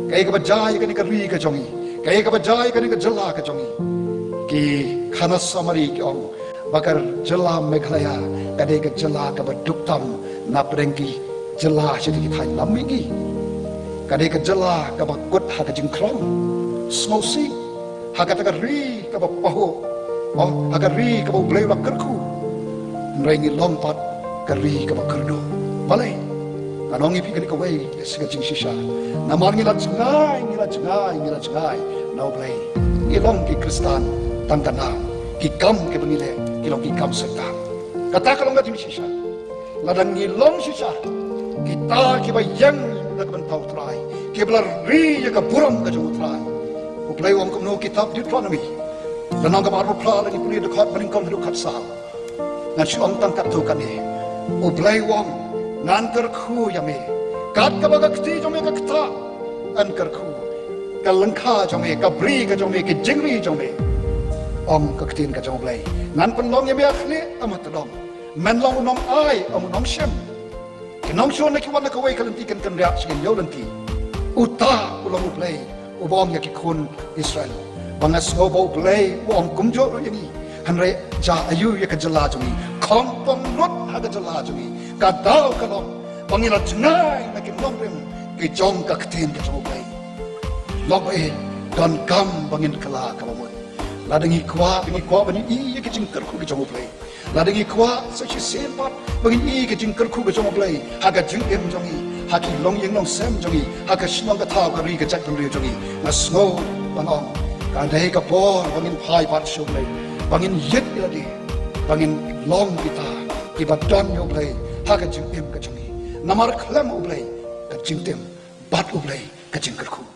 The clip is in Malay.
kaya ka bajai ka ni ka ri ka jongi kaya ka bajai ka ni ka jala ka jongi ki khana samari ki ong bakar jala meghalaya kade ka jala ka baduktam na prengki jala shiti ki thai lamigi kade ka jala ka bakut ha ka jingkrom smosi ha ka ta ri ka bapaho oh ha ka ri ka bo blai bakarku nrengi lompat ka ri ka bakardo balai anongi pikir ka wei sega jing shisha namar ngila jangai nau blai ilong ki kristan tantana ki kam ke bangile kilong ki kam serta kata kalong ga jing shisha ladang ngilong shisha kita ki bayang na ka bantau trai ki belar ri ya ka buram ka jung trai ku play wong kumno kitab Deuteronomy danang ka baru pla lagi puli dekat balingkong dekat sal ngan siong tangkat tu kan ni u play wong nan kerku yame kat ka baga kti jome ka kta an kerku ka lengkha jome ka bri ka jome ki jingri jome om ka ktin ka jome play nan penlong yame akhli amat dom men long nong ai am nong shem ki nong shon ki wan ka wei ka lenti kan ria sing yo lenti uta ulong play u bom ya ki kun Israel bangas go bo play bom kumjo ro yani hanre ja ayu ya ka jala jome khom pom not ha ka jala jome ka dau ka long bangila jangai na ki long rem ki jong ka ktin ka jome play long e don kam bangin kala ka mo ladangi kwa bani I ke jingkar ku ke jong play ladangi kwa so chi sen pat bangin I ke jingkar ku ke jong play ha ka jing em jongi ha ki long yeng long sem jongi ha ka sinong ka thaw ka ri ka chak ri jongi na snow bangong ka dai ka por bangin phai pat shu play bangin yet ladi bangin long kita ki badon yo play ha ka jing em ka jongi namar khlam u play ka jing tem bat u play ka jingkar ku